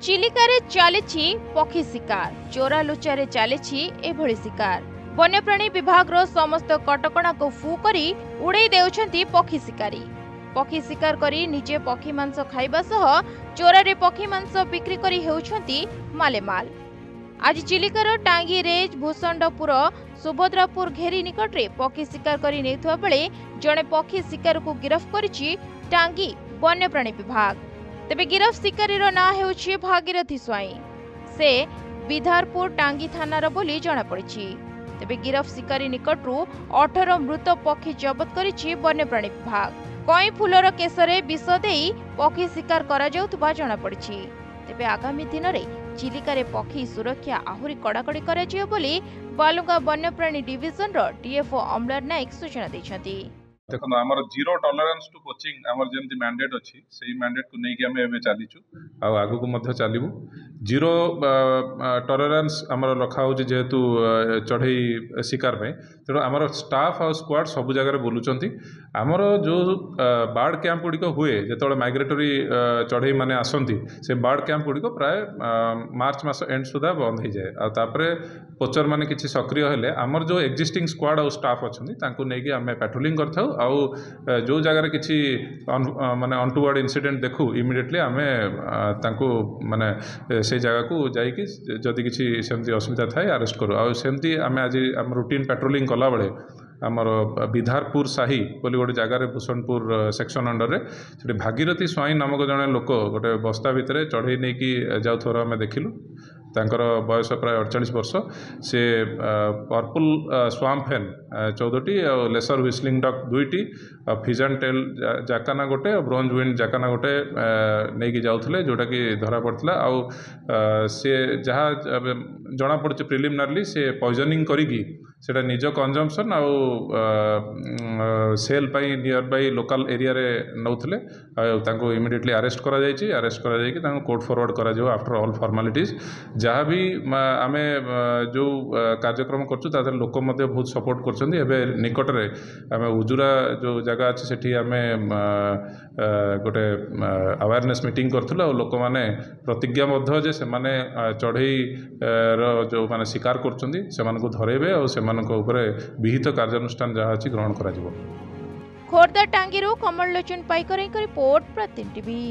चिलिकारे चलिछि पक्षी शिकार चोरा लुचारे चलिछि एभଳି शिकार वन्यप्राणी विभाग रो समस्त कटकणा को फू करी उड़ाई देउछंती पक्षी शिकारी। पक्षी शिकार करी निजे पक्षी मांस खाइबा सह चोरारे पक्षी मांस बिक्री करी हेउछंती मालेमाल। आज चिलिकार टांगी रेज भूषंडपुर सुभद्रापुर घेरी निकटरे पक्षी शिकार करी नेथुआ बेले जणे पक्षी शिकार को गिरफ्त करिछि टांगी वन्यप्राणी विभाग। तेबे गिरफ्त शिकारी ना हेउछि भागीरथी स्वाई। से बिधारपुर टांगी थानार बोली जना पड़िछि। तेबे गिरफ्त शिकारी निकटरू 18 मृत पक्षी जबत करिछि वन्यप्राणी विभाग। कई फूलर केसरे विष देई पक्षी शिकार करा जाउतबा जना पड़िछि। तेबे आगामी दिन में चिलिकारे पक्षी सुरक्षा आहुरी कड़ाकड़ी करा जियो बोली बालुगा वन्यप्राणी डिविजन रो डीएफओ अमलार नायक सूचना दैछंती। देखो आमर जीरो टॉलरेंस टू कोचिंग आमर जेमती मैंडेट अच्छी से मैंडेट को लेकिन आम एवं चलीचु आगू को चलू। जीरो टॉलरेंस आमर रखा हो जेहेतु चढ़ई शिकार में तेणु आमर स्टाफ आ स्क्वाड सब जगह बुलूं। आमर जो बार्ड कैंप गुड़िक हुए जो माइग्रेटरी चढ़ई मैंने आसती से बार्ड कैंप गुड़िक प्राय मार्च मास एंड सुधा बंद हो जाए। आतापर पोचर मैंने किसी सक्रिय हेले आमर जो एक्जिस्टिंग स्क्वाड और स्टाफ अच्छा नहीं आम पेट्रोलिंग कर आउ जो जगह किसी माने अनटुवर्ड इंसिडेंट देखू इमिडिएटली आम माने से जगह को जाइए जदि किसी सेमती असुविधा थाए अरेस्ट करूँ। आ सेमती आम आज आम रूटीन पेट्रोलिंग कला बेले आमर बिधारपुर साही बोली गोटे जगार भूषणपुर सेक्शन अंडर रे से भागीरथी स्वाई नामक जड़े लोक गोटे बस्ता भितर चढ़ई नहीं कि जाऊर आम देखिलु। तांकर बयस प्राय 48 वर्ष। से पर्पल स्वाम्प फेन 14टी और लेसर व्हिस्लिंग डक 2टी फिजान टेल जाकाना गोटे और ब्रोंज विंड जाकाना गोटे नहीं कि जाउथले जोटा कि धरा पड़ता। आउ से जहाँ जना पड़े प्रिलिमिनारली से पॉइजनिंग करी सेटा निज कंजम्पशन आउ सेल पाई नियर बाई लोकल एरिया रे नौथले तांको इमिडिएटली अरेस्ट करा जायछि। अरेस्ट करा जायकि तांको कोर्ट फॉरवर्ड करा जाओ आफ्टर ऑल फॉर्मालिटीज। जहाँ भी आमे जो कार्यक्रम करछु तादर लोक मध्य बहुत सपोर्ट करछन्ती। एबे निकट रे आमे उजुरा जो जगह अछि सेठी आमे गोटे अवेयरनेस मीटिंग करथुला और लोक माने प्रतिज्ञाबद्ध जे से माने चढ़ई रो जो माने शिकार करछन्ती सेमान को धरेबे और सेमानक उपरे विहित कार्यानुष्ठान जहाँ अछि ग्रहण करा जिवो। खोर्धा टांगीरू कमल लोचन पाइकर रिपोर्ट प्रतिदिन टीवी।